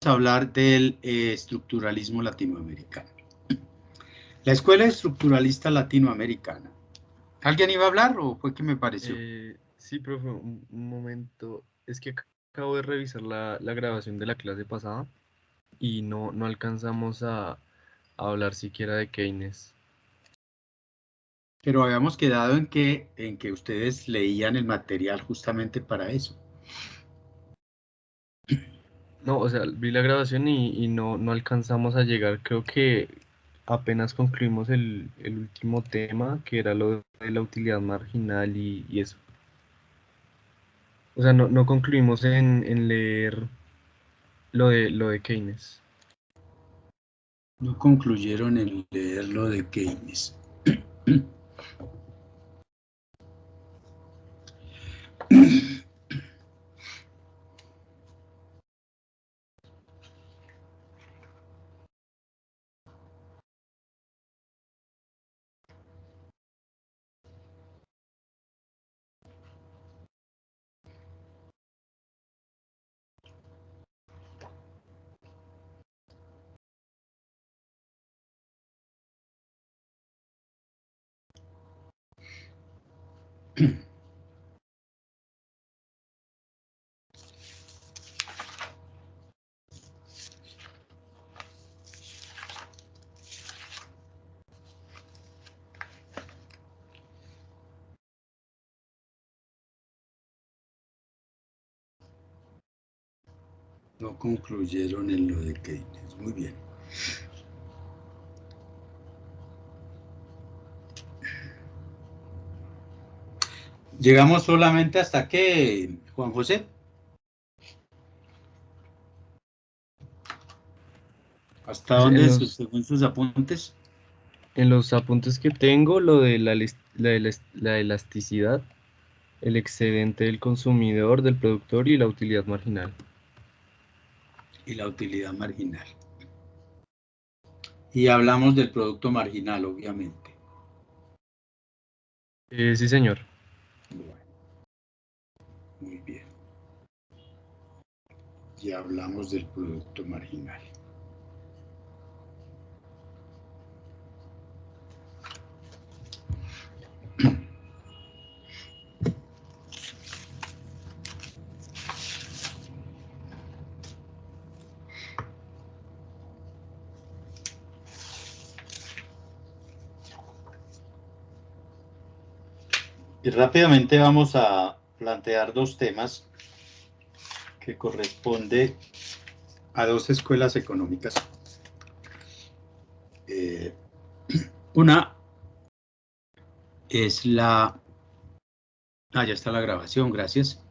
a hablar del estructuralismo latinoamericano. La Escuela Estructuralista Latinoamericana. ¿Alguien iba a hablar o fue que me pareció? Sí, profe, un momento. Es que acabo de revisar la grabación de la clase pasada y no alcanzamos a hablar siquiera de Keynes. Pero habíamos quedado en que ustedes leían el material justamente para eso. No, o sea, vi la grabación y no alcanzamos a llegar. Creo que apenas concluimos el último tema, que era lo de la utilidad marginal y eso. O sea, no concluimos en leer lo de Keynes. No concluyeron en leerlo de Keynes. No concluyeron en lo de Keynes. Muy bien. Llegamos solamente hasta que, Juan José. ¿Hasta Pues dónde, según sus apuntes? en los apuntes que tengo, lo de la elasticidad, el excedente del consumidor, del productor y la utilidad marginal. Y la utilidad marginal. Y hablamos del producto marginal, obviamente. Sí, señor. Bueno, muy bien. Ya hablamos del producto marginal. Y rápidamente vamos a plantear dos temas que corresponden a dos escuelas económicas. Una es la... Ah, ya está la grabación, gracias.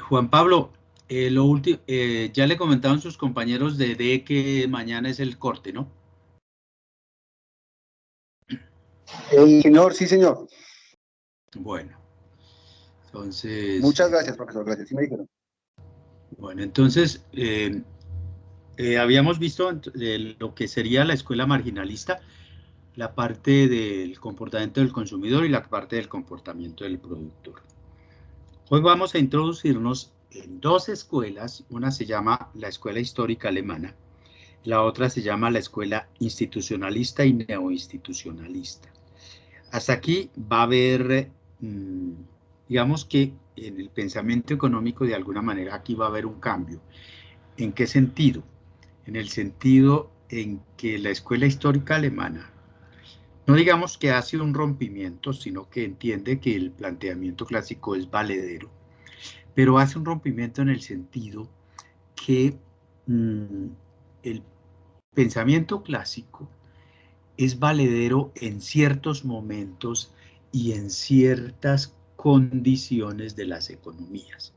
Juan Pablo, ya le comentaban sus compañeros de que mañana es el corte, ¿no? Señor, sí, señor. Bueno, entonces, Muchas gracias, profesor. Gracias. Sí me dijeron. bueno, entonces, habíamos visto lo que sería la escuela marginalista, la parte del comportamiento del consumidor y la parte del comportamiento del productor. Hoy vamos a introducirnos en dos escuelas, una se llama la Escuela Histórica Alemana, la otra se llama la Escuela Institucionalista y Neoinstitucionalista. Hasta aquí va a haber, digamos que en el pensamiento económico de alguna manera aquí va a haber un cambio. ¿En qué sentido? En el sentido en que la escuela histórica alemana, no digamos que hace un rompimiento, sino que entiende que el planteamiento clásico es valedero, pero hace un rompimiento en el sentido que el pensamiento clásico es valedero en ciertos momentos y en ciertas condiciones de las economías.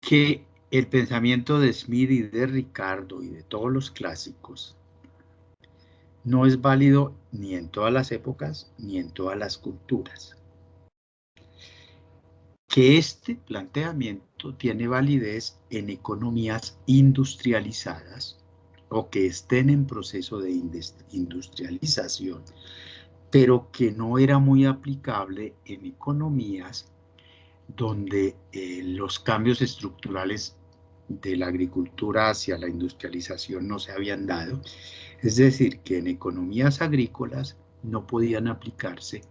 Que el pensamiento de Smith y de Ricardo y de todos los clásicos no es válido ni en todas las épocas ni en todas las culturas. Que este planteamiento tiene validez en economías industrializadas o que estén en proceso de industrialización, pero que no era muy aplicable en economías donde los cambios estructurales de la agricultura hacia la industrialización no se habían dado. Es decir, que en economías agrícolas no podían aplicarse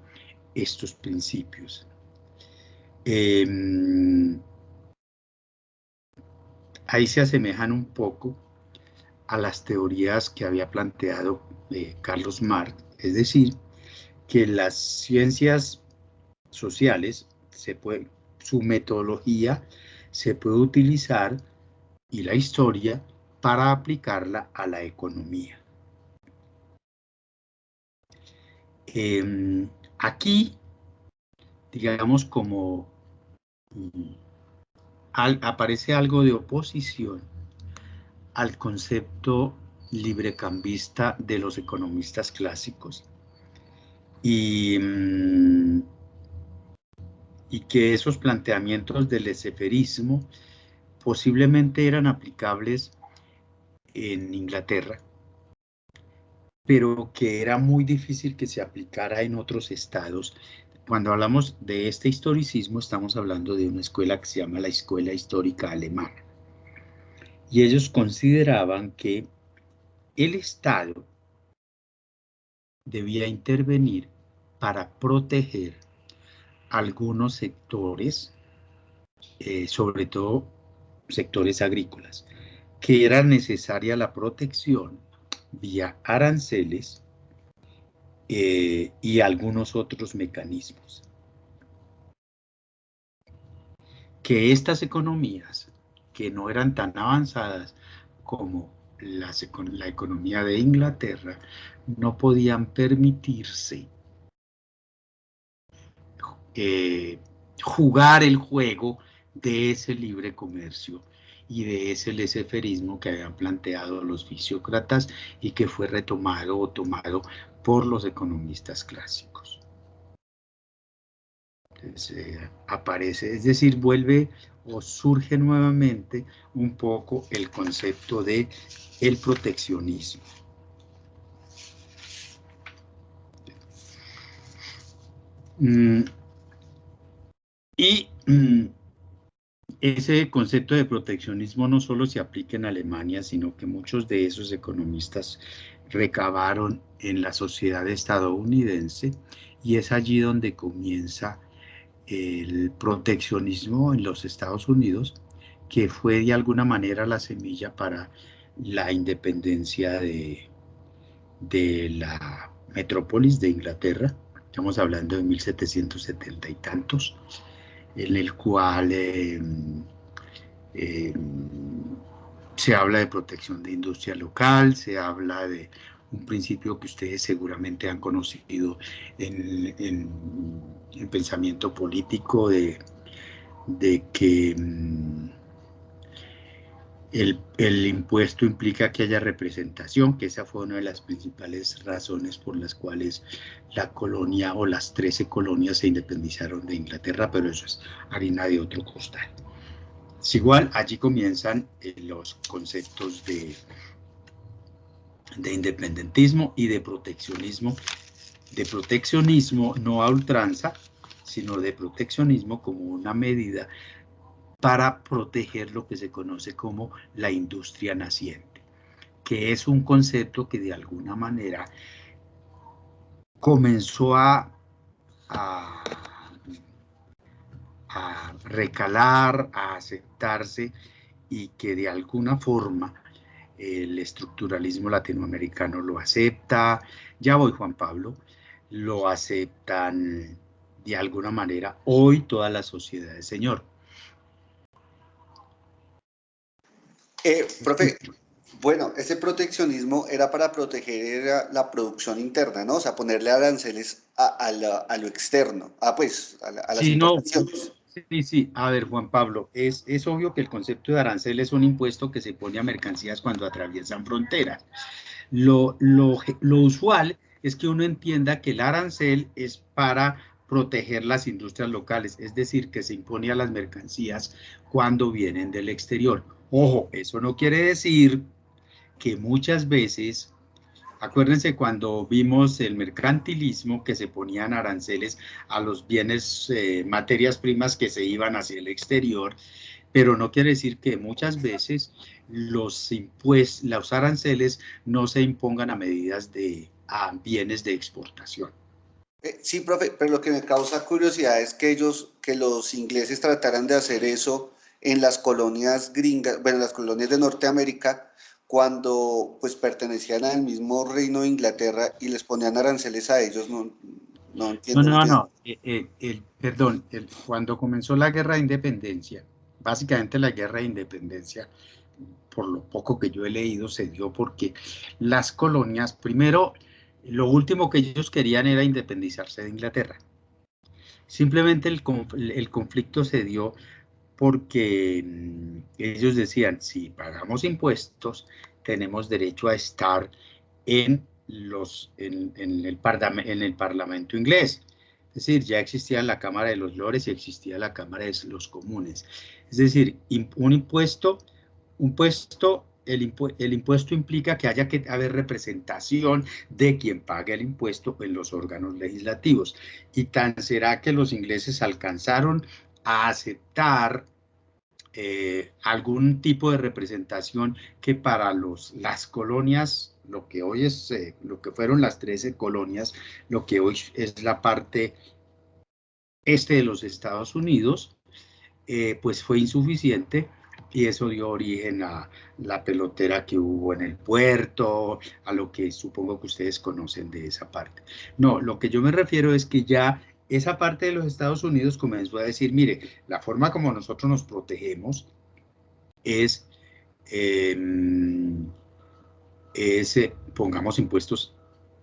estos principios. Ahí se asemejan un poco a las teorías que había planteado Carlos Marx, es decir, que las ciencias sociales, su metodología se puede utilizar, y la historia, para aplicarla a la economía. Aquí, digamos, como aparece algo de oposición al concepto librecambista de los economistas clásicos, y que esos planteamientos del laissez-fairismo posiblemente eran aplicables en Inglaterra, pero que era muy difícil que se aplicara en otros estados. Cuando hablamos de este historicismo, estamos hablando de una escuela que se llama la Escuela Histórica Alemana. Y ellos consideraban que el Estado debía intervenir para proteger algunos sectores, sobre todo sectores agrícolas, que era necesaria la protección vía aranceles y algunos otros mecanismos. Que estas economías, que no eran tan avanzadas como la economía de Inglaterra, no podían permitirse jugar el juego de ese libre comercio y de ese laissez-fairismo que habían planteado los fisiócratas y que fue retomado o tomado por los economistas clásicos. Entonces, aparece, es decir, vuelve o surge nuevamente un poco el concepto de el proteccionismo. Ese concepto de proteccionismo no solo se aplica en Alemania, sino que muchos de esos economistas recabaron en la sociedad estadounidense, y es allí donde comienza el proteccionismo en los Estados Unidos, que fue de alguna manera la semilla para la independencia de la metrópolis de Inglaterra. Estamos hablando de 1770 y tantos, en el cual se habla de protección de industria local, se habla de un principio que ustedes seguramente han conocido en pensamiento político, de que el impuesto implica que haya representación, que esa fue una de las principales razones por las cuales la colonia o las 13 colonias se independizaron de Inglaterra, pero eso es harina de otro costal. Es igual, allí comienzan los conceptos de independentismo y de proteccionismo no a ultranza, sino de proteccionismo como una medida para proteger lo que se conoce como la industria naciente, que es un concepto que de alguna manera comenzó a recalar, a aceptarse, y que de alguna forma el estructuralismo latinoamericano lo acepta. Ya voy, Juan Pablo. Lo aceptan de alguna manera hoy todas las sociedades, señor. Profe, bueno, ese proteccionismo era para proteger la producción interna, ¿no? O sea, ponerle aranceles a lo externo, a las Sí, no, importaciones. sí. A ver, Juan Pablo, es obvio que el concepto de arancel es un impuesto que se pone a mercancías cuando atraviesan fronteras. Lo usual es que uno entienda que el arancel es para proteger las industrias locales, es decir, que se impone a las mercancías cuando vienen del exterior. Ojo, eso no quiere decir que muchas veces Acuérdense cuando vimos el mercantilismo, que se ponían aranceles a los bienes, materias primas que se iban hacia el exterior, pero no quiere decir que muchas veces los aranceles no se impongan a medidas a bienes de exportación. Sí, profe, pero lo que me causa curiosidad es que los ingleses trataran de hacer eso en las colonias gringas, bueno, en las colonias de Norteamérica, cuando pues pertenecían al mismo reino de Inglaterra y les ponían aranceles a ellos, no entiendo muy bien. No. Perdón, cuando comenzó la guerra de independencia, básicamente la guerra de independencia, por lo poco que yo he leído, se dio porque las colonias, primero, lo último que ellos querían era independizarse de Inglaterra. Simplemente el conflicto se dio porque ellos decían, si pagamos impuestos, tenemos derecho a estar en el Parlamento inglés. Es decir, ya existía la Cámara de los Lores y existía la Cámara de los Comunes. Es decir, el impuesto implica que haya que haber representación de quien paga el impuesto en los órganos legislativos. Y tan será que los ingleses alcanzaron a aceptar algún tipo de representación que para las colonias, lo que hoy es, lo que fueron las 13 colonias, lo que hoy es la parte este de los Estados Unidos, pues fue insuficiente y eso dio origen a la pelotera que hubo en el puerto, a lo que supongo que ustedes conocen de esa parte. No, lo que yo me refiero es que ya esa parte de los Estados Unidos comenzó a decir, mire, la forma como nosotros nos protegemos es, pongamos impuestos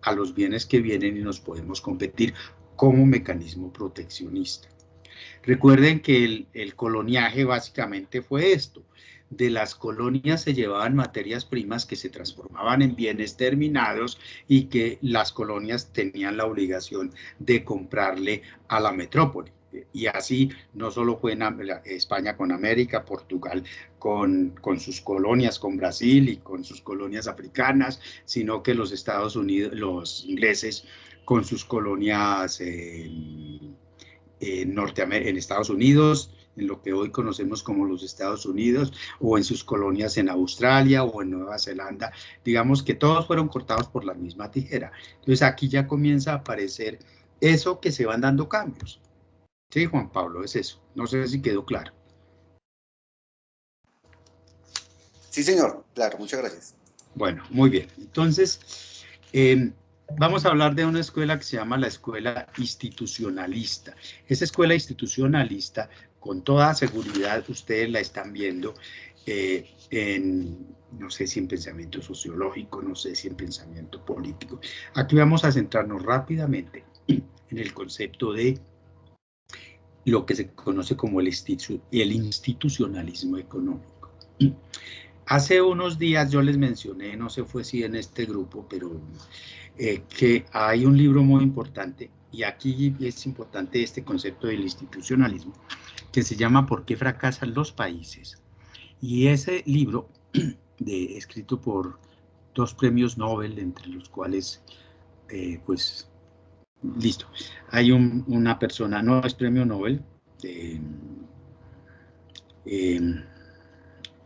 a los bienes que vienen y nos podemos competir como mecanismo proteccionista. Recuerden que el coloniaje básicamente fue esto. De las colonias se llevaban materias primas que se transformaban en bienes terminados y que las colonias tenían la obligación de comprarle a la metrópoli. Y así no solo fue en España con América, Portugal con sus colonias, con Brasil y con sus colonias africanas, sino que los Estados Unidos, los ingleses con sus colonias en Estados Unidos, en lo que hoy conocemos como los Estados Unidos, o en sus colonias en Australia o en Nueva Zelanda, digamos que todos fueron cortados por la misma tijera. Entonces aquí ya comienza a aparecer eso que se van dando cambios. Sí, Juan Pablo, es eso. No sé si quedó claro. Sí, señor, claro, muchas gracias. Bueno, muy bien. Entonces, vamos a hablar de una escuela que se llama la escuela institucionalista. Esa escuela institucionalista, con toda seguridad, ustedes la están viendo no sé si en pensamiento sociológico, no sé si en pensamiento político. Aquí vamos a centrarnos rápidamente en el concepto de lo que se conoce como el institucionalismo económico. Hace unos días yo les mencioné, no sé fue si en este grupo, pero que hay un libro muy importante, y aquí es importante este concepto del institucionalismo, que se llama ¿Por qué fracasan los países? Y ese libro, escrito por 2 premios Nobel, entre los cuales, pues, listo, hay una persona, no es premio Nobel,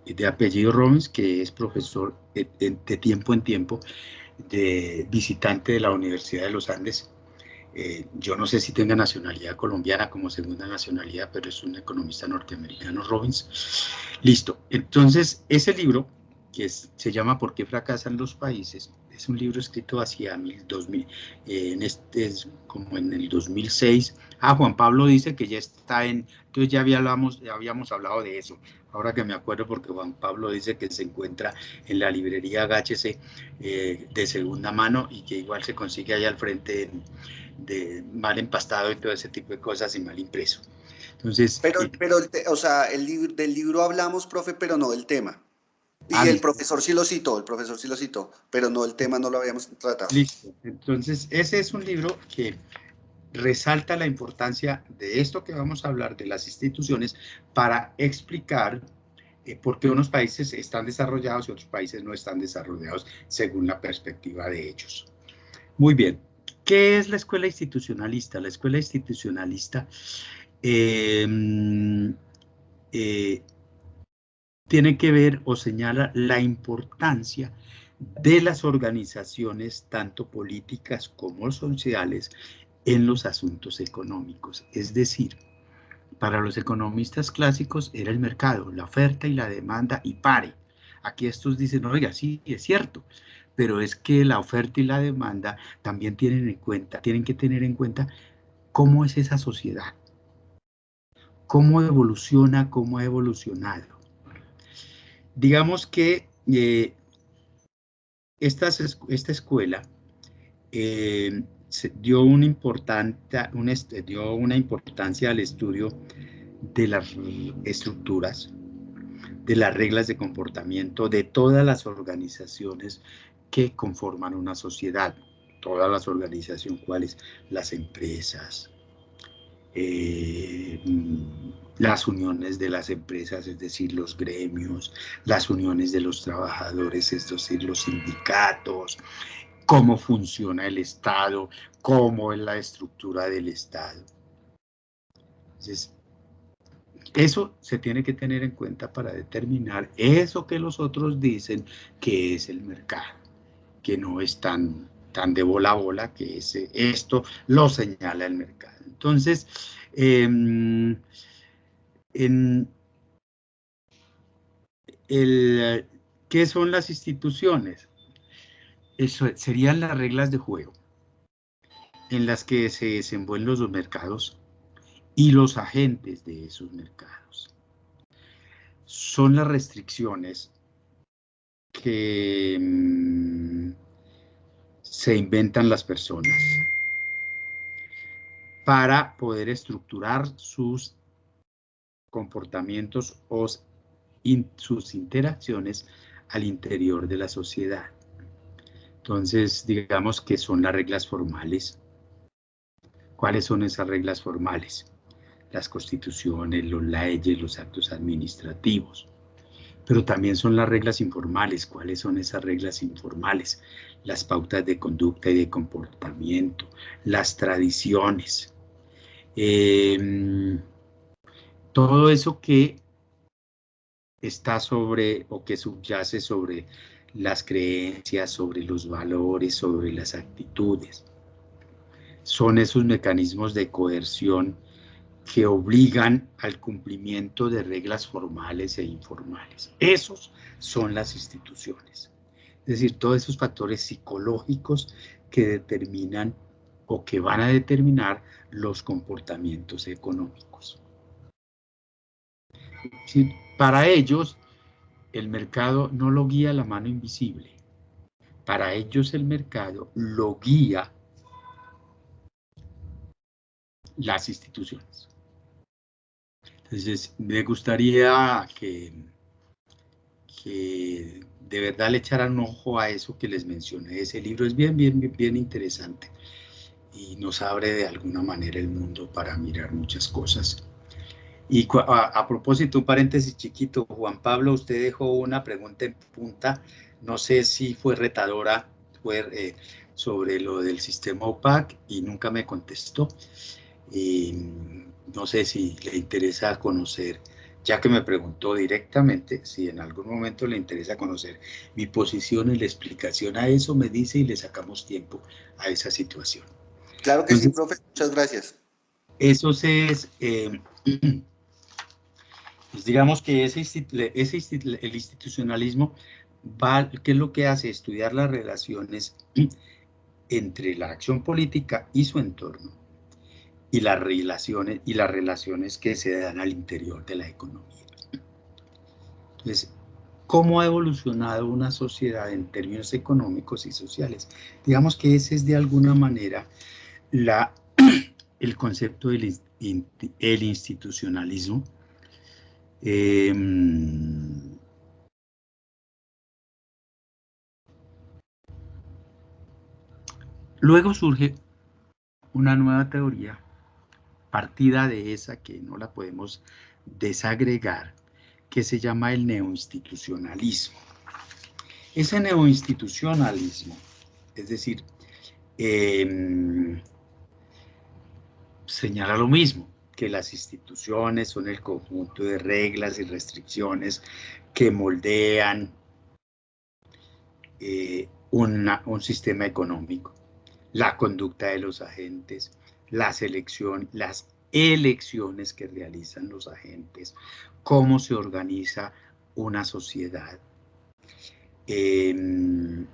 de apellido Robbins, que es profesor de tiempo en tiempo, de visitante de la Universidad de los Andes. Yo no sé si tenga nacionalidad colombiana como segunda nacionalidad, pero es un economista norteamericano, Robbins. Listo. Entonces, ese libro, que se llama ¿Por qué fracasan los países?, es un libro escrito hacia 2000, como en el 2006. Juan Pablo dice que ya está entonces ya habíamos hablado de eso. Ahora que me acuerdo, porque Juan Pablo dice que se encuentra en la librería Agáchese de segunda mano y que igual se consigue allá al frente de mal empastado y todo ese tipo de cosas y mal impreso. Entonces, o sea, del libro hablamos, profe, pero no del tema. Y el profesor sí lo citó, pero no el tema, no lo habíamos tratado. Listo. Entonces, ese es un libro que resalta la importancia de esto que vamos a hablar de las instituciones para explicar porque unos países están desarrollados y otros países no están desarrollados según la perspectiva de ellos. Muy bien. ¿Qué es la escuela institucionalista? La escuela institucionalista tiene que ver o señala la importancia de las organizaciones, tanto políticas como sociales, en los asuntos económicos. Es decir, para los economistas clásicos era el mercado, la oferta y la demanda y pare. Aquí estos dicen, oiga, sí, es cierto, pero es que la oferta y la demanda también tienen que tener en cuenta cómo es esa sociedad, cómo evoluciona, cómo ha evolucionado. Digamos que esta escuela dio una importancia al estudio de las estructuras, de las reglas de comportamiento de todas las organizaciones que conforman una sociedad. Todas las organizaciones, ¿cuáles? Las empresas, las uniones de las empresas, es decir, los gremios, las uniones de los trabajadores, es decir, los sindicatos, cómo funciona el Estado, cómo es la estructura del Estado. Entonces, eso se tiene que tener en cuenta para determinar eso que los otros dicen que es el mercado, que no es tan de bola a bola, que esto lo señala el mercado. Entonces, ¿qué son las instituciones? Eso serían las reglas de juego en las que se desenvuelven los mercados y los agentes de esos mercados. Son las restricciones que se inventan las personas para poder estructurar sus comportamientos o sus interacciones al interior de la sociedad. Entonces, digamos que son las reglas formales. ¿Cuáles son esas reglas formales? Las constituciones, las leyes, los actos administrativos. Pero también son las reglas informales. ¿Cuáles son esas reglas informales? Las pautas de conducta y de comportamiento, las tradiciones. Todo eso que está sobre o que subyace sobre las creencias, sobre los valores, sobre las actitudes. Son esos mecanismos de coerción que obligan al cumplimiento de reglas formales e informales. Esos son las instituciones. Es decir, todos esos factores psicológicos que determinan o que van a determinar los comportamientos económicos. ¿Sí? Para ellos, el mercado no lo guía la mano invisible. Para ellos el mercado lo guía las instituciones. Entonces, me gustaría que de verdad le echaran un ojo a eso que les mencioné. Ese libro es bien interesante y nos abre de alguna manera el mundo para mirar muchas cosas. Y a propósito, un paréntesis chiquito, Juan Pablo, usted dejó una pregunta en punta, no sé si fue retadora, sobre lo del sistema OPAC y nunca me contestó. No sé si le interesa conocer, ya que me preguntó directamente, si en algún momento le interesa conocer mi posición y la explicación a eso, me dice y le sacamos tiempo a esa situación. Claro que entonces, sí, profe, muchas gracias. Eso es, pues digamos que el institucionalismo ¿qué es lo que hace? Estudiar las relaciones entre la acción política y su entorno, y las relaciones que se dan al interior de la economía. Entonces, ¿cómo ha evolucionado una sociedad en términos económicos y sociales? Digamos que ese es de alguna manera el concepto del institucionalismo. Luego surge una nueva teoría, partida de esa que no la podemos desagregar, que se llama el neoinstitucionalismo. Ese neoinstitucionalismo, es decir, señala lo mismo, que las instituciones son el conjunto de reglas y restricciones que moldean un sistema económico, la conducta de los agentes, las elecciones que realizan los agentes, cómo se organiza una sociedad y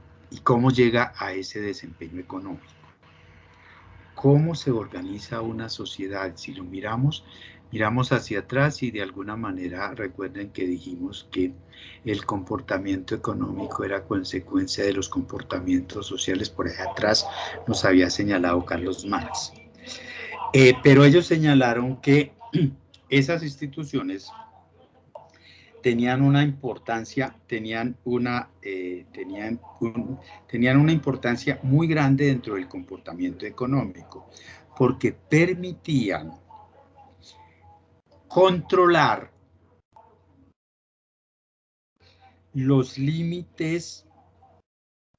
cómo llega a ese desempeño económico. ¿Cómo se organiza una sociedad? Si lo miramos hacia atrás y de alguna manera recuerden que dijimos que el comportamiento económico era consecuencia de los comportamientos sociales. Por ahí atrás nos había señalado Carlos Marx. Pero ellos señalaron que esas instituciones tenían una importancia, tenían una importancia muy grande dentro del comportamiento económico, porque permitían controlar los límites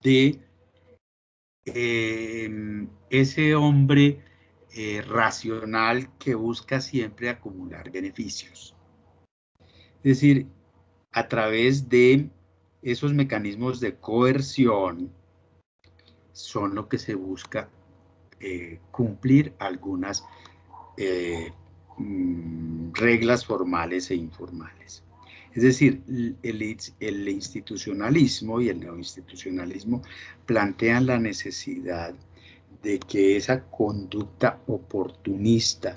de ese hombre racional que busca siempre acumular beneficios. Es decir, a través de esos mecanismos de coerción son lo que se busca cumplir algunas reglas formales e informales. Es decir, el institucionalismo y el neoinstitucionalismo plantean la necesidad de que esa conducta oportunista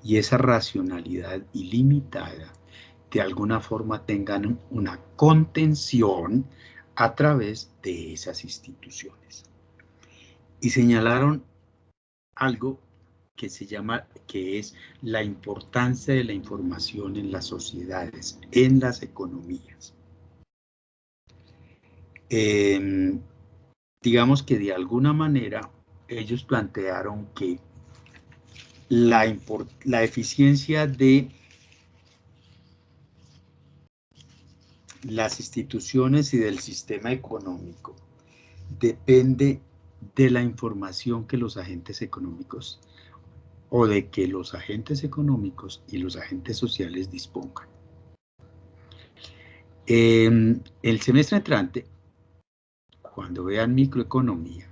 y esa racionalidad ilimitada de alguna forma tengan una contención a través de esas instituciones. Y señalaron algo que es la importancia de la información en las sociedades, en las economías. Digamos que de alguna manera ellos plantearon que la eficiencia de las instituciones y del sistema económico depende de la información que los agentes económicos o de que los agentes económicos y los agentes sociales dispongan. El semestre entrante, cuando vean microeconomía,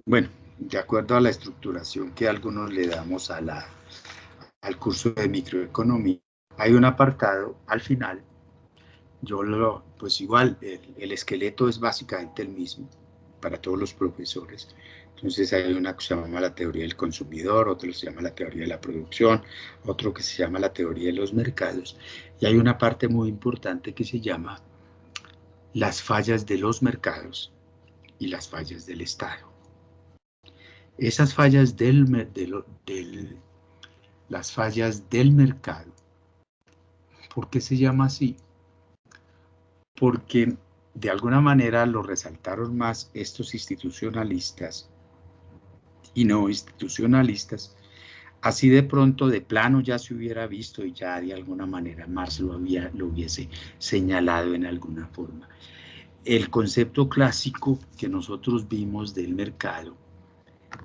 bueno, de acuerdo a la estructuración que algunos le damos al curso de microeconomía, hay un apartado al final. Pues igual, el esqueleto es básicamente el mismo para todos los profesores. Entonces hay una que se llama la teoría del consumidor, otro que se llama la teoría de la producción, otro que se llama la teoría de los mercados. Y hay una parte muy importante que se llama las fallas de los mercados y las fallas del Estado. Esas fallas las fallas del mercado, ¿por qué se llama así? Porque de alguna manera lo resaltaron más estos institucionalistas y no institucionalistas, así de pronto de plano ya se hubiera visto y ya de alguna manera Marx lo hubiese señalado en alguna forma. El concepto clásico que nosotros vimos del mercado,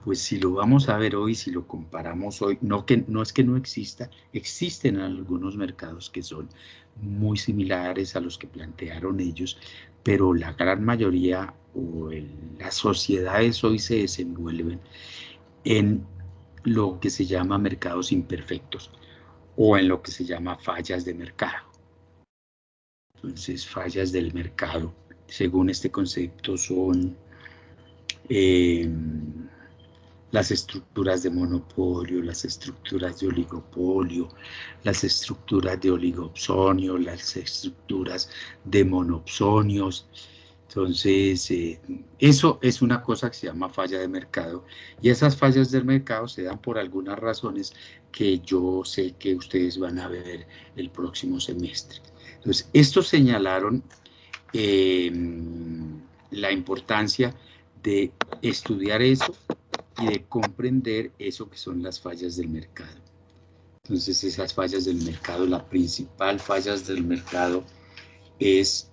pues si lo vamos a ver hoy, si lo comparamos hoy, no es que no exista, existen algunos mercados que son muy similares a los que plantearon ellos, pero la gran mayoría o las sociedades hoy se desenvuelven en lo que se llama mercados imperfectos o en lo que se llama fallas de mercado. Entonces, fallas del mercado, según este concepto, son las estructuras de monopolio, las estructuras de oligopolio, las estructuras de oligopsonio, las estructuras de monopsonios. Entonces, eso es una cosa que se llama falla de mercado, y esas fallas del mercado se dan por algunas razones que yo sé que ustedes van a ver el próximo semestre. Entonces, estos señalaron la importancia de estudiar eso y de comprender eso que son las fallas del mercado. Entonces esas fallas del mercado, la principal fallas del mercado es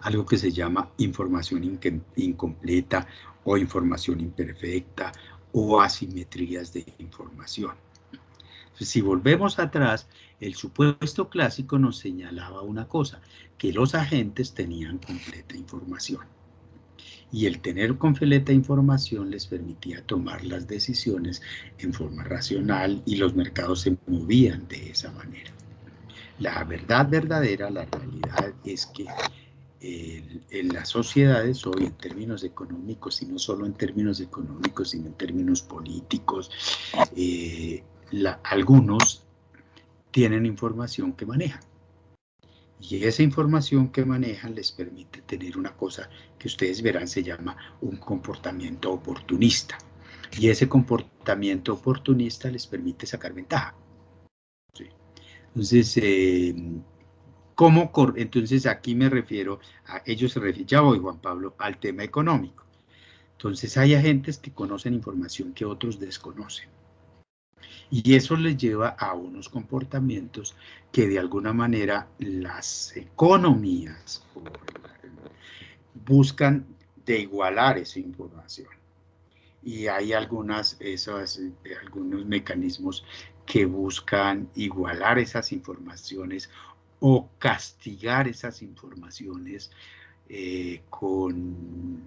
algo que se llama información incompleta o información imperfecta o asimetrías de información. Entonces, si volvemos atrás, el supuesto clásico nos señalaba una cosa, que los agentes tenían completa información. Y el tener completa información les permitía tomar las decisiones en forma racional y los mercados se movían de esa manera. La verdad verdadera, la realidad es que en las sociedades hoy en términos económicos, y no solo en términos económicos, sino en términos políticos, algunos tienen información que manejan. Y esa información que manejan les permite tener una cosa que ustedes verán se llama un comportamiento oportunista. Y ese comportamiento oportunista les permite sacar ventaja. ¿Sí? Entonces, entonces aquí me refiero a ellos, ya voy Juan Pablo, al tema económico. Entonces hay agentes que conocen información que otros desconocen. Y eso les lleva a unos comportamientos que de alguna manera las economías buscan de igualar esa información. Y hay algunos mecanismos que buscan igualar esas informaciones o castigar esas informaciones con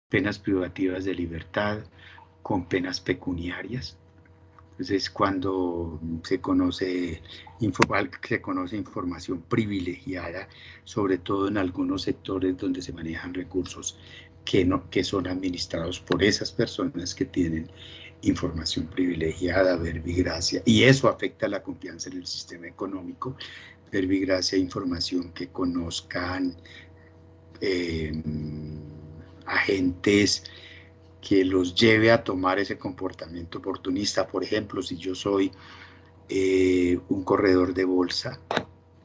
penas privativas de libertad, con penas pecuniarias. Entonces, cuando se conoce información privilegiada, sobre todo en algunos sectores donde se manejan recursos que son administrados por esas personas que tienen información privilegiada, verbigracia, y eso afecta la confianza en el sistema económico, verbigracia, información que conozcan agentes que los lleve a tomar ese comportamiento oportunista. Por ejemplo, si yo soy un corredor de bolsa,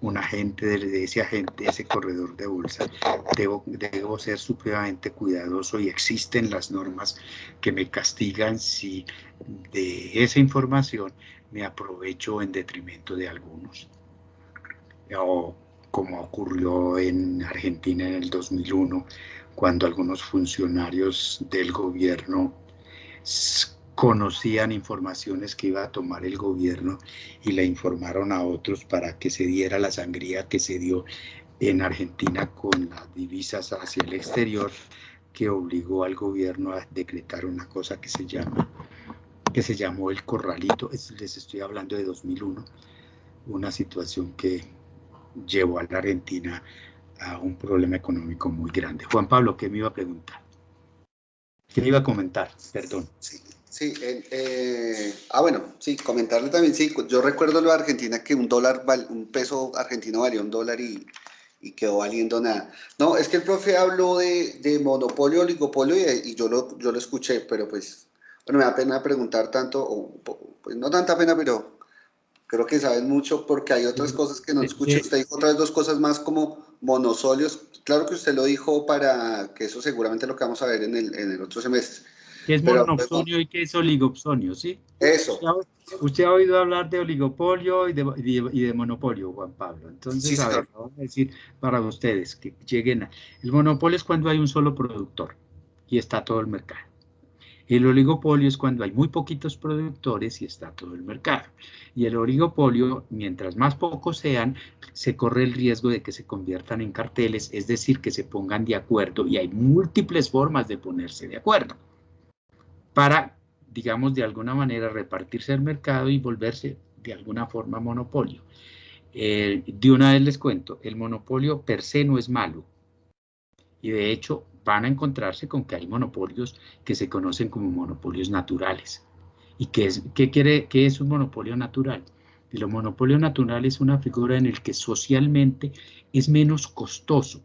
un agente de ese corredor de bolsa, debo ser supremamente cuidadoso y existen las normas que me castigan si de esa información me aprovecho en detrimento de algunos. O como ocurrió en Argentina en el 2001, cuando algunos funcionarios del gobierno conocían informaciones que iba a tomar el gobierno y le informaron a otros para que se diera la sangría que se dio en Argentina con las divisas hacia el exterior, que obligó al gobierno a decretar una cosa que se llamó el corralito. Les estoy hablando de 2001, una situación que llevó a la Argentina a un problema económico muy grande. Juan Pablo, ¿qué me iba a preguntar? ¿Qué me iba a comentar? Perdón. Sí, bueno, sí, comentarle también, sí, yo recuerdo lo de Argentina que un peso argentino valía $1 y quedó valiendo nada. No, es que el profe habló de monopolio, oligopolio y yo lo escuché, pero pues, bueno, me da pena preguntar tanto, pues no tanta pena, pero creo que saben mucho porque hay otras cosas que no escuché. Usted dijo otras dos cosas más como monosolios. Claro que usted lo dijo para que eso seguramente es lo que vamos a ver en el otro semestre. ¿Qué es monopsonio y qué es oligopsonio? ¿Sí? Eso. Usted ha oído hablar de oligopolio y de monopolio, Juan Pablo. Entonces, Sí, a ver, vamos a decir para ustedes que lleguen a... El monopolio es cuando hay un solo productor y está todo el mercado. El oligopolio es cuando hay muy poquitos productores y está todo el mercado. Y el oligopolio, mientras más pocos sean, se corre el riesgo de que se conviertan en carteles, es decir, que se pongan de acuerdo, y hay múltiples formas de ponerse de acuerdo para, digamos, de alguna manera repartirse el mercado y volverse de alguna forma monopolio. De una vez les cuento, el monopolio per se no es malo, y de hecho van a encontrarse con que hay monopolios que se conocen como monopolios naturales. ¿Y qué es un monopolio natural? El monopolio natural es una figura en la que socialmente es menos costoso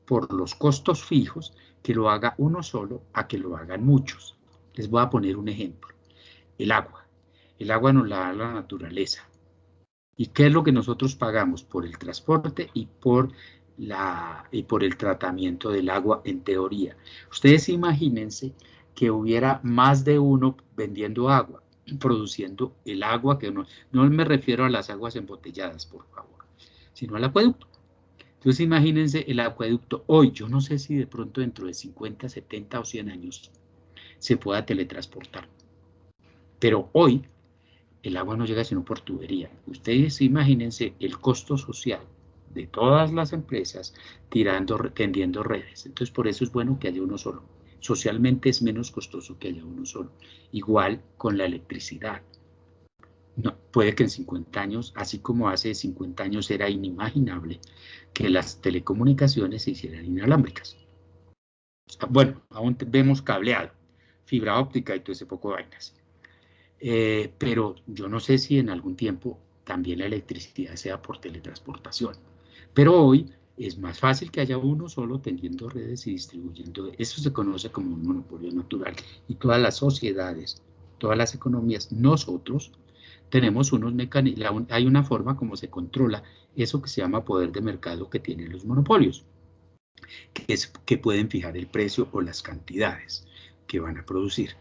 por los costos fijos que lo haga uno solo a que lo hagan muchos. Les voy a poner un ejemplo. El agua. El agua nos la da la naturaleza. ¿Y qué es lo que nosotros pagamos? Por el transporte y por el tratamiento del agua en teoría. Ustedes imagínense que hubiera más de uno vendiendo agua, produciendo el agua, que no me refiero a las aguas embotelladas, por favor, sino al acueducto. Entonces imagínense el acueducto hoy, yo no sé si de pronto dentro de 50, 70 o 100 años se pueda teletransportar, pero hoy el agua no llega sino por tubería. Ustedes imagínense el costo social de todas las empresas tendiendo redes. Entonces por eso es bueno que haya uno solo. Socialmente es menos costoso que haya uno solo. Igual con la electricidad. No, puede que en 50 años, así como hace 50 años era inimaginable que las telecomunicaciones se hicieran inalámbricas. Bueno, aún vemos cableado, fibra óptica y todo ese poco de vainas. Pero yo no sé si en algún tiempo también la electricidad sea por teletransportación. Pero hoy es más fácil que haya uno solo tendiendo redes y distribuyendo. Eso se conoce como un monopolio natural. Y todas las sociedades, todas las economías, nosotros tenemos unos mecanismos, hay una forma como se controla eso que se llama poder de mercado que tienen los monopolios, que pueden fijar el precio o las cantidades que van a producir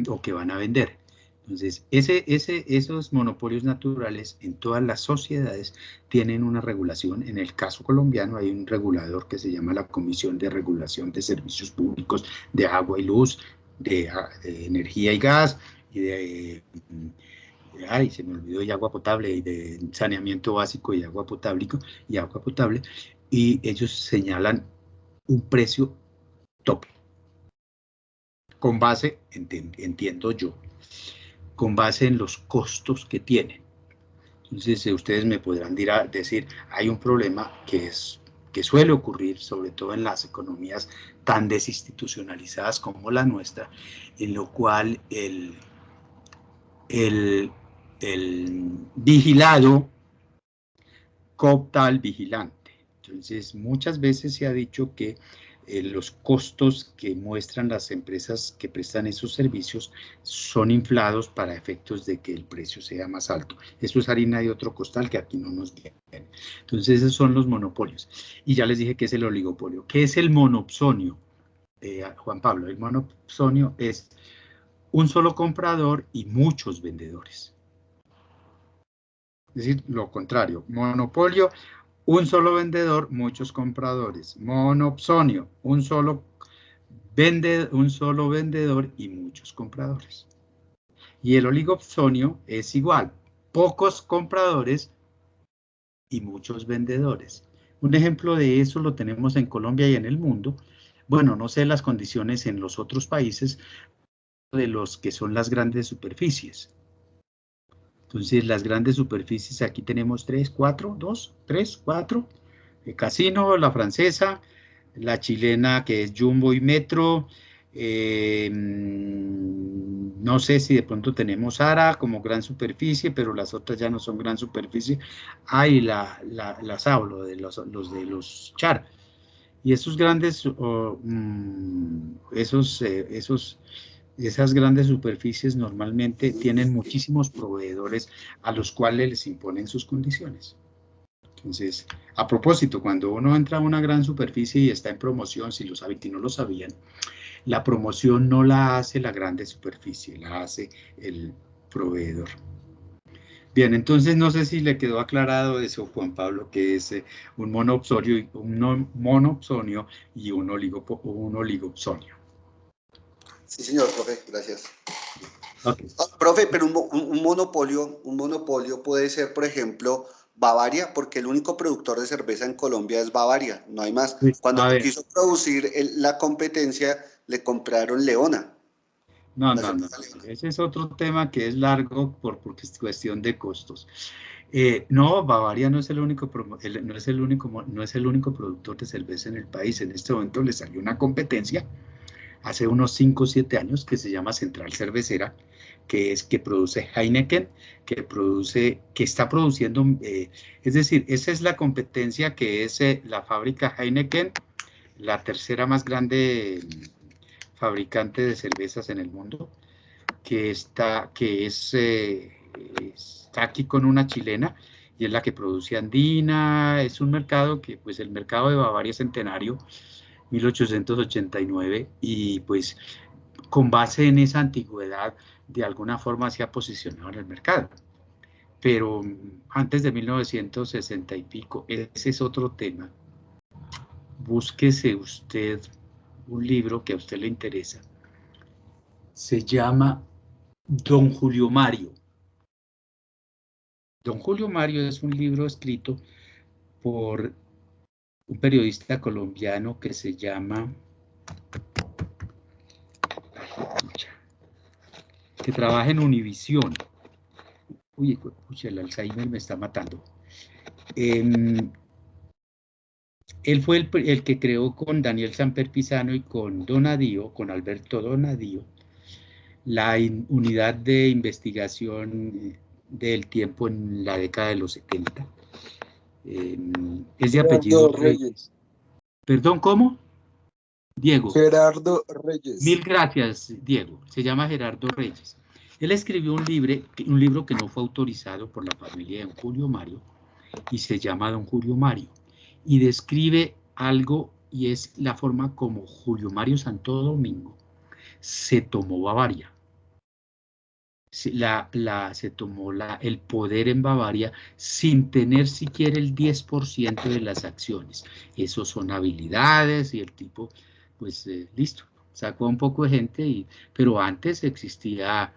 o que van a vender. Entonces, esos monopolios naturales en todas las sociedades tienen una regulación. En el caso colombiano hay un regulador que se llama la Comisión de Regulación de Servicios Públicos de Agua y Luz, de Energía y Gas, y se me olvidó, y agua potable, y de saneamiento básico y agua potable, y ellos señalan un precio tope, con base, entiendo yo, con base en los costos que tienen. Entonces, ustedes me podrán decir, hay un problema que suele ocurrir, sobre todo en las economías tan desinstitucionalizadas como la nuestra, en lo cual el vigilado coopta al vigilante. Entonces, muchas veces se ha dicho que los costos que muestran las empresas que prestan esos servicios son inflados para efectos de que el precio sea más alto. Eso es harina de otro costal que aquí no nos viene. Entonces, esos son los monopolios. Y ya les dije que es el oligopolio. ¿Qué es el monopsonio? Juan Pablo, el monopsonio es un solo comprador y muchos vendedores. Es decir, lo contrario, monopolio, un solo vendedor, muchos compradores. Monopsonio, un solo vendedor y muchos compradores. Y el oligopsonio es igual, pocos compradores y muchos vendedores. Un ejemplo de eso lo tenemos en Colombia y en el mundo. Bueno, no sé las condiciones en los otros países de los que son las grandes superficies. Entonces, las grandes superficies, aquí tenemos 3, 4, 2, 3, 4. Casino, la francesa, la chilena que es Jumbo y Metro. No sé si de pronto tenemos Zara como gran superficie, pero las otras ya no son gran superficie. Las hablo de los de los Char. Y esos grandes, esas grandes superficies normalmente tienen muchísimos proveedores a los cuales les imponen sus condiciones. Entonces, a propósito, cuando uno entra a una gran superficie y está en promoción, si lo saben, que no lo sabían, la promoción no la hace la grande superficie, la hace el proveedor. Bien, entonces no sé si le quedó aclarado eso, Juan Pablo, que es un monopsonio y un oligopsonio. Sí, señor, profe, gracias. Okay. Profe, pero un monopolio puede ser, por ejemplo, Bavaria, porque el único productor de cerveza en Colombia es Bavaria, no hay más. Cuando quiso producir la competencia, le compraron Leona. No, ese es otro tema que es largo porque es cuestión de costos. No, Bavaria no es el único productor de cerveza en el país. En este momento le salió una competencia hace unos 5 o 7 años que se llama Central Cervecera, que produce Heineken, que está produciendo, es decir, esa es la competencia que es la fábrica Heineken, la tercera más grande fabricante de cervezas en el mundo, que está aquí con una chilena, y es la que produce Andina. Es un mercado que, pues el mercado de Bavaria es centenario, 1889, y pues con base en esa antigüedad, de alguna forma se ha posicionado en el mercado. Pero antes de 1960 y pico, ese es otro tema. Búsquese usted un libro que a usted le interesa. Se llama Don Julio Mario. Don Julio Mario es un libro escrito por un periodista colombiano que se llama, que trabaja en Univisión. Uy, el Alzheimer me está matando. Él fue el que creó con Daniel Samper Pisano y con Donadío, con Alberto Donadío, la unidad de investigación del tiempo en la década de los 70. Es de apellido Reyes. Perdón, ¿cómo? Diego. Gerardo Reyes. Mil gracias, Diego. Se llama Gerardo Reyes. Él escribió un libro que no fue autorizado por la familia de Don Julio Mario y se llama Don Julio Mario. Y describe algo, y es la forma como Julio Mario Santo Domingo se tomó Bavaria. Se tomó el poder en Bavaria sin tener siquiera el 10% de las acciones. Eso son habilidades y el tipo, pues listo, sacó un poco de gente, pero antes existían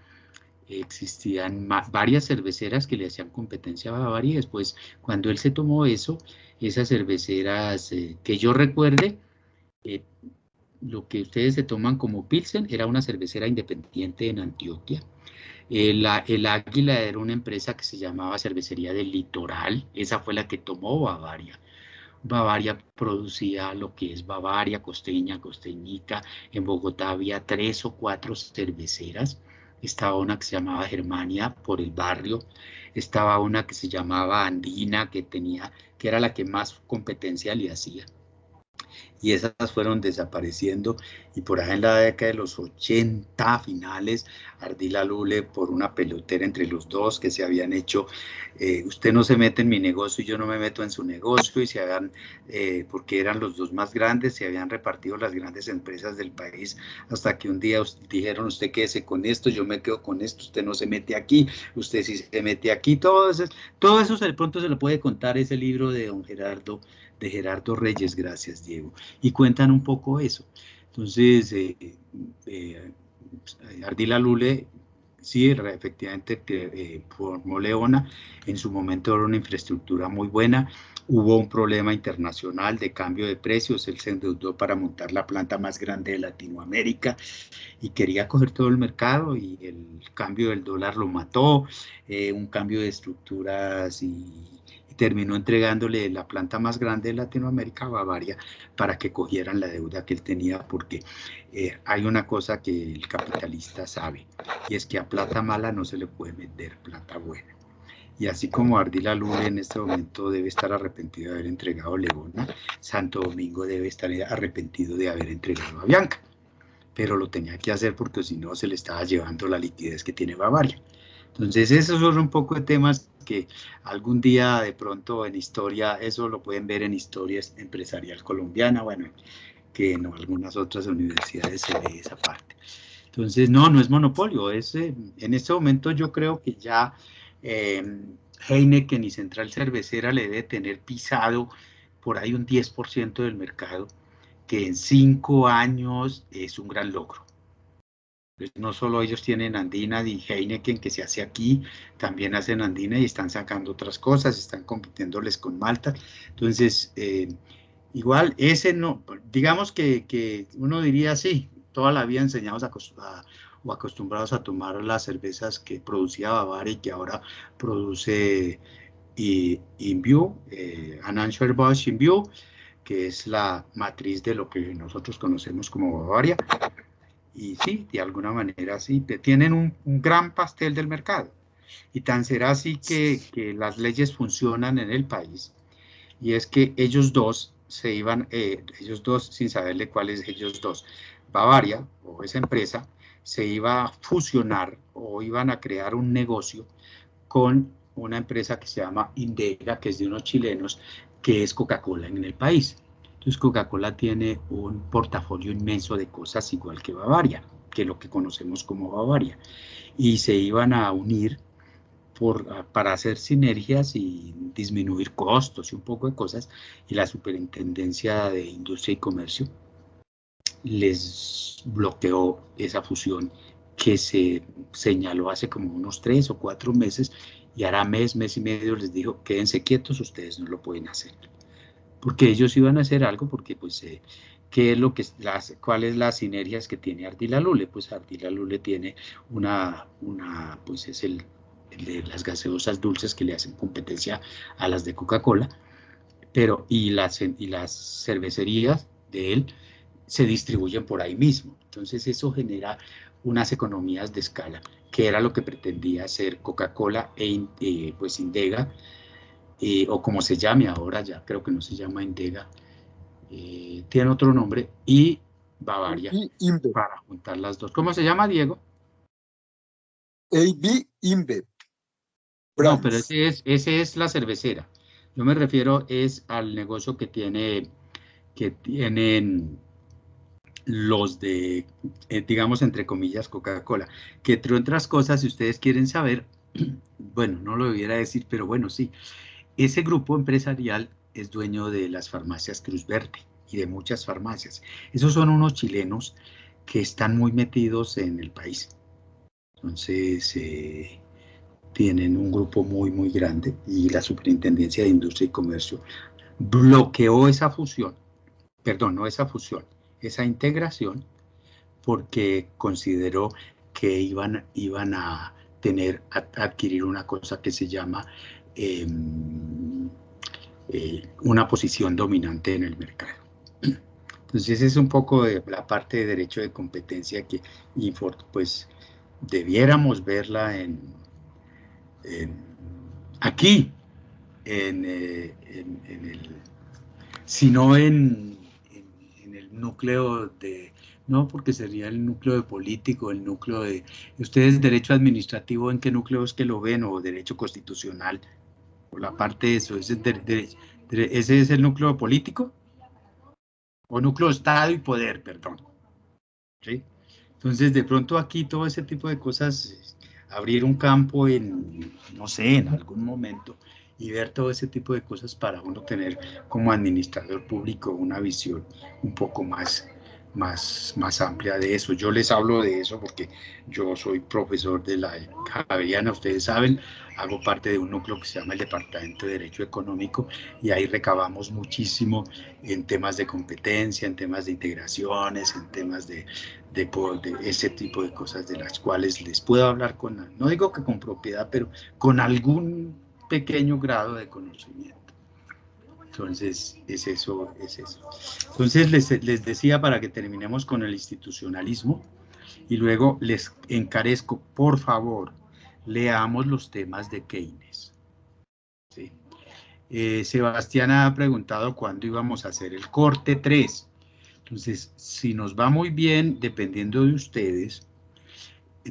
varias cerveceras que le hacían competencia a Bavaria, y después cuando él se tomó eso, esas cerveceras, que yo recuerde, lo que ustedes se toman como Pilsen era una cervecera independiente en Antioquia. El Águila era una empresa que se llamaba Cervecería del Litoral, esa fue la que tomó Bavaria. Bavaria producía lo que es Bavaria, Costeña, Costeñita. En Bogotá había 3 o 4 cerveceras. Estaba una que se llamaba Germania por el barrio. Estaba una que se llamaba Andina, que era la que más competencia le hacía. Y esas fueron desapareciendo, y por ahí en la década de los 80 finales, Ardila Lule, por una pelotera entre los dos que se habían hecho, usted no se mete en mi negocio y yo no me meto en su negocio, y se habían, porque eran los dos más grandes, se habían repartido las grandes empresas del país, hasta que un día dijeron, usted quédese con esto, yo me quedo con esto, usted no se mete aquí, usted sí se mete aquí. Todo eso de pronto se lo puede contar ese libro de don Gerardo Reyes. Gracias, Diego. Y cuentan un poco eso. Entonces, Ardila Lule, sí, efectivamente formó Leona, en su momento era una infraestructura muy buena. Hubo un problema internacional de cambio de precios, él se endeudó para montar la planta más grande de Latinoamérica y quería coger todo el mercado, y el cambio del dólar lo mató, un cambio de estructuras, y terminó entregándole la planta más grande de Latinoamérica a Bavaria para que cogieran la deuda que él tenía, porque hay una cosa que el capitalista sabe, y es que a plata mala no se le puede vender plata buena. Y así como Ardila Lule en este momento debe estar arrepentido de haber entregado Leona, Santo Domingo debe estar arrepentido de haber entregado a Bianca, pero lo tenía que hacer porque si no se le estaba llevando la liquidez que tiene Bavaria. Entonces esos son un poco de temas que algún día de pronto en historia, eso lo pueden ver en Historia Empresarial Colombiana, bueno, que en algunas otras universidades se ve esa parte. Entonces no es monopolio, en este momento yo creo que ya Heineken y Central Cervecera le debe tener pisado por ahí un 10% del mercado, que en 5 años es un gran logro. Pues no solo ellos tienen Andina y Heineken que se hace aquí, también hacen Andina y están sacando otras cosas, están compitiéndoles con Malta. Entonces, igual, ese no, digamos que uno diría, sí, toda la vida enseñados o acostumbrados a tomar las cervezas que producía Bavaria y que ahora produce InBev, Anheuser-Busch InBev, que es la matriz de lo que nosotros conocemos como Bavaria. Y sí, de alguna manera sí, tienen un gran pastel del mercado. Y tan será así que las leyes funcionan en el país. Y es que ellos dos se iban, ellos dos, sin saberle cuáles ellos dos, Bavaria o esa empresa, se iba a fusionar o iban a crear un negocio con una empresa que se llama Indega, que es de unos chilenos, que es Coca-Cola en el país. Entonces Coca-Cola tiene un portafolio inmenso de cosas igual que Bavaria, que es lo que conocemos como Bavaria. Y se iban a unir para hacer sinergias y disminuir costos y un poco de cosas. Y la Superintendencia de Industria y Comercio les bloqueó esa fusión que se señaló hace como unos 3 o 4 meses, y ahora mes y medio les dijo, quédense quietos, ustedes no lo pueden hacer. Porque ellos iban a hacer algo, porque pues, ¿qué es lo que, cuáles las sinergias que tiene Ardila Lule? Pues Ardila Lule tiene pues es el de las gaseosas dulces que le hacen competencia a las de Coca-Cola, pero y las cervecerías de él se distribuyen por ahí mismo. Entonces eso genera unas economías de escala, que era lo que pretendía hacer Coca-Cola pues Indega, o como se llame ahora, ya creo que no se llama Indega, tiene otro nombre, y Bavaria, para juntar las dos. ¿Cómo se llama, Diego? AB InBev. No, pero ese es la cervecera. Yo me refiero es al negocio que tienen los de, digamos, entre comillas, Coca-Cola, que entre otras cosas, si ustedes quieren saber, bueno, no lo debiera decir, pero bueno, sí, ese grupo empresarial es dueño de las farmacias Cruz Verde y de muchas farmacias. Esos son unos chilenos que están muy metidos en el país. Entonces, tienen un grupo muy grande, y la Superintendencia de Industria y Comercio bloqueó esa fusión, perdón, no esa fusión, esa integración, porque consideró que iban a adquirir una cosa que se llama una posición dominante en el mercado. Entonces es un poco de la parte de derecho de competencia que pues debiéramos verla aquí, sino en el núcleo de, no porque sería el núcleo de político, el núcleo de, ustedes derecho administrativo, ¿en qué núcleo es que lo ven? O derecho constitucional, o la parte de eso, ¿ese es el núcleo político? O núcleo de Estado y poder, perdón. ¿Sí? Entonces, de pronto aquí todo ese tipo de cosas, abrir un campo no sé, en algún momento, y ver todo ese tipo de cosas para uno tener como administrador público una visión un poco más amplia de eso. Yo les hablo de eso porque yo soy profesor de la Javeriana, ustedes saben, hago parte de un núcleo que se llama el Departamento de Derecho Económico, y ahí recabamos muchísimo en temas de competencia, en temas de integraciones, en temas de ese tipo de cosas, de las cuales les puedo hablar no digo que con propiedad, pero con algún pequeño grado de conocimiento. Entonces, es eso. Entonces, les decía, para que terminemos con el institucionalismo, y luego les encarezco, por favor, leamos los temas de Keynes. ¿Sí? Sebastián ha preguntado cuándo íbamos a hacer el corte 3. Entonces, si nos va muy bien, dependiendo de ustedes,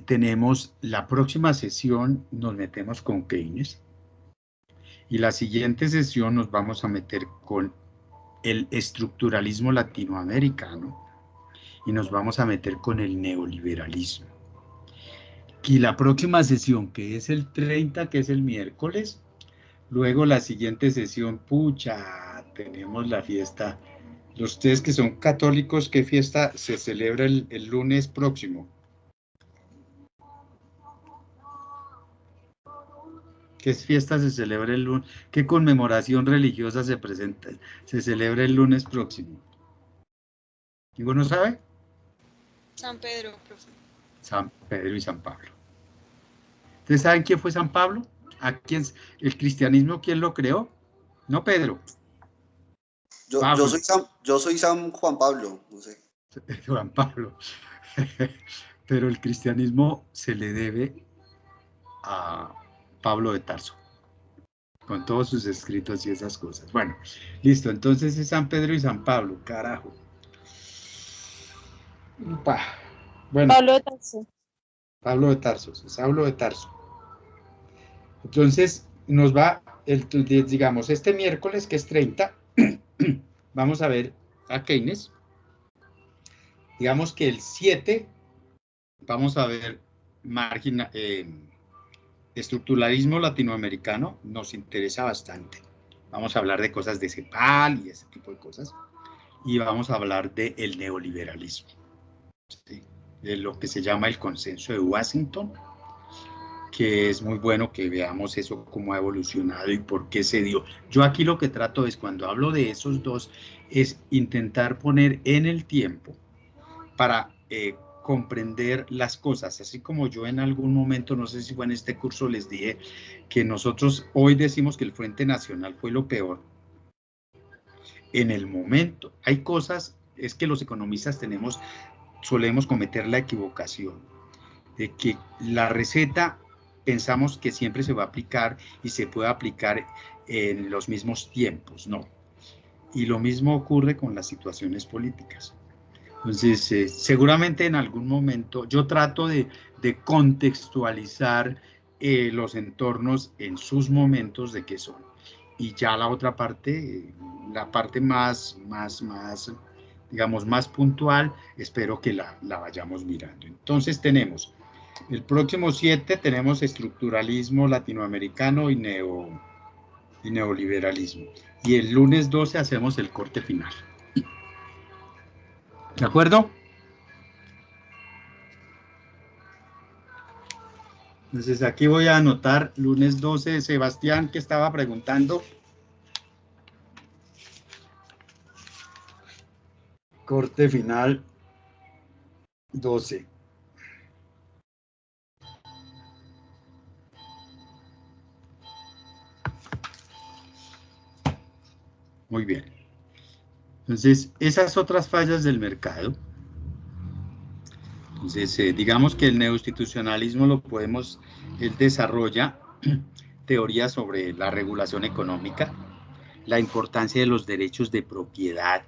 tenemos la próxima sesión, nos metemos con Keynes, y la siguiente sesión nos vamos a meter con el estructuralismo latinoamericano, y nos vamos a meter con el neoliberalismo. Y la próxima sesión, que es el 30, que es el miércoles, luego la siguiente sesión, pucha, tenemos la fiesta. Ustedes que son católicos, ¿qué fiesta se celebra el lunes próximo? ¿Qué fiesta se celebra el lunes? ¿Qué conmemoración religiosa se celebra el lunes próximo? ¿Ninguno sabe? San Pedro, profe. San Pedro y San Pablo. ¿Ustedes saben quién fue San Pablo? ¿A quién? ¿El cristianismo quién lo creó? No, Pedro. Yo soy San Juan Pablo, no sé. Juan Pablo. Pero el cristianismo se le debe a Pablo de Tarso, con todos sus escritos y esas cosas. Bueno, listo, entonces es San Pedro y San Pablo, carajo. Bueno, Pablo de Tarso. Pablo de Tarso, es Pablo de Tarso. Entonces, nos va, digamos, este miércoles, que es 30, vamos a ver a Keynes. Digamos que el 7, vamos a ver estructuralismo latinoamericano, nos interesa bastante. Vamos a hablar de cosas de CEPAL y ese tipo de cosas. Y vamos a hablar del neoliberalismo, ¿sí? De lo que se llama el consenso de Washington, que es muy bueno que veamos eso, cómo ha evolucionado y por qué se dio. Yo aquí lo que trato es, cuando hablo de esos dos, es intentar poner en el tiempo para comprender las cosas, así como yo en algún momento, no sé si fue en este curso, les dije que nosotros hoy decimos que el Frente Nacional fue lo peor. En el momento, hay cosas, es que los economistas solemos cometer la equivocación de que la receta pensamos que siempre se va a aplicar y se puede aplicar en los mismos tiempos, no. Y lo mismo ocurre con las situaciones políticas. Entonces, seguramente en algún momento yo trato de contextualizar los entornos en sus momentos de qué son. Y ya la otra parte, la parte más, digamos, más puntual, espero que la vayamos mirando. Entonces tenemos, el próximo 7 tenemos estructuralismo latinoamericano y neoliberalismo. Y el lunes 12 hacemos el corte final. ¿De acuerdo? Entonces aquí voy a anotar lunes 12, Sebastián, que estaba preguntando. Corte final 12. Muy bien. Entonces, esas otras fallas del mercado. Entonces, digamos que el neoinstitucionalismo él desarrolla teorías sobre la regulación económica, la importancia de los derechos de propiedad,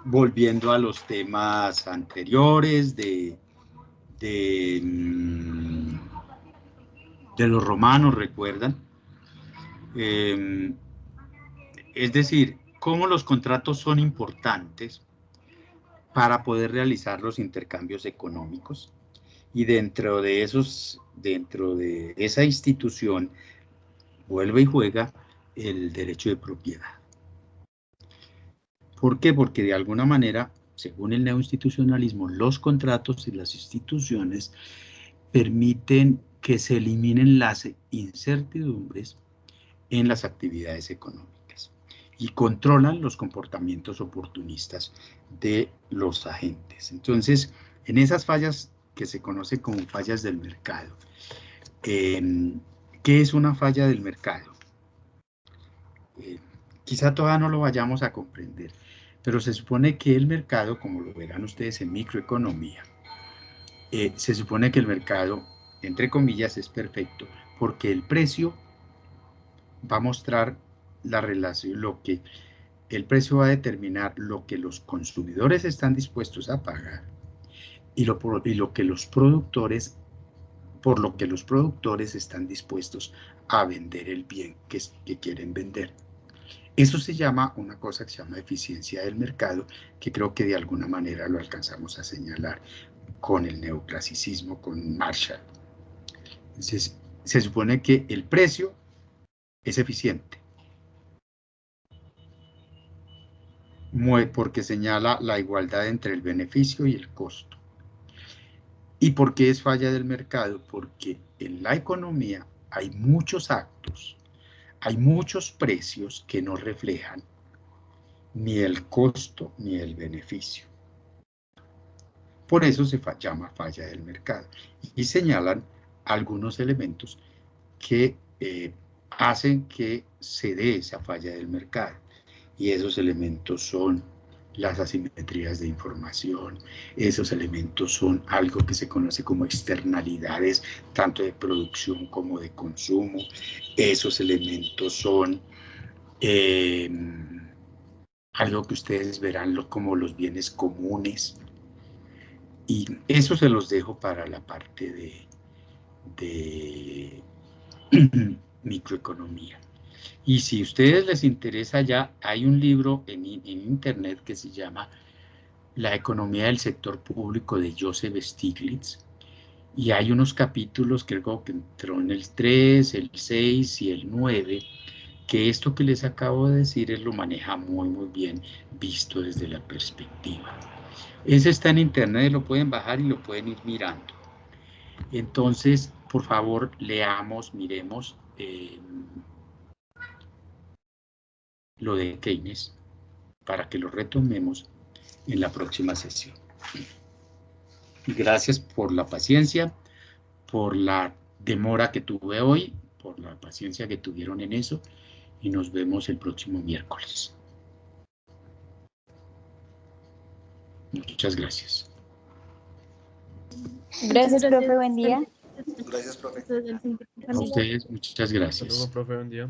volviendo a los temas anteriores de los romanos, ¿recuerdan? Es decir, cómo los contratos son importantes para poder realizar los intercambios económicos, y dentro de esa institución vuelve y juega el derecho de propiedad. ¿Por qué? Porque de alguna manera, según el neoinstitucionalismo, los contratos y las instituciones permiten que se eliminen las incertidumbres en las actividades económicas y controlan los comportamientos oportunistas de los agentes. Entonces, en esas fallas que se conocen como fallas del mercado, ¿qué es una falla del mercado? Quizá todavía no lo vayamos a comprender, pero se supone que el mercado, como lo verán ustedes en microeconomía, se supone que el mercado, entre comillas, es perfecto, porque el precio va a mostrar la relación, el precio va a determinar lo que los consumidores están dispuestos a pagar y lo que los productores, por lo que los productores están dispuestos a vender el bien que quieren vender. Eso se llama una cosa que se llama eficiencia del mercado, que creo que de alguna manera lo alcanzamos a señalar con el neoclasicismo, con Marshall. Entonces, se supone que el precio es eficiente, porque señala la igualdad entre el beneficio y el costo. ¿Y por qué es falla del mercado? Porque en la economía hay muchos actos, hay muchos precios que no reflejan ni el costo ni el beneficio. Por eso se llama falla del mercado. Y señalan algunos elementos que hacen que se dé esa falla del mercado. Y esos elementos son las asimetrías de información, esos elementos son algo que se conoce como externalidades, tanto de producción como de consumo, esos elementos son algo que ustedes verán como los bienes comunes, y eso se los dejo para la parte de microeconomía. Y si a ustedes les interesa, ya hay un libro en internet que se llama La economía del sector público de Joseph Stiglitz, y hay unos capítulos, creo que entró en el 3, el 6 y el 9, que esto que les acabo de decir él lo maneja muy bien visto desde la perspectiva. Ese está en internet, lo pueden bajar y lo pueden ir mirando. Entonces, por favor, leamos, miremos lo de Keynes para que lo retomemos en la próxima sesión. Gracias por la paciencia, por la demora que tuve hoy, por la paciencia que tuvieron en eso, y nos vemos el próximo miércoles. Muchas gracias. Gracias, profe, buen día. Gracias, profe. A ustedes, muchas Hasta luego, gracias. profe, buen día.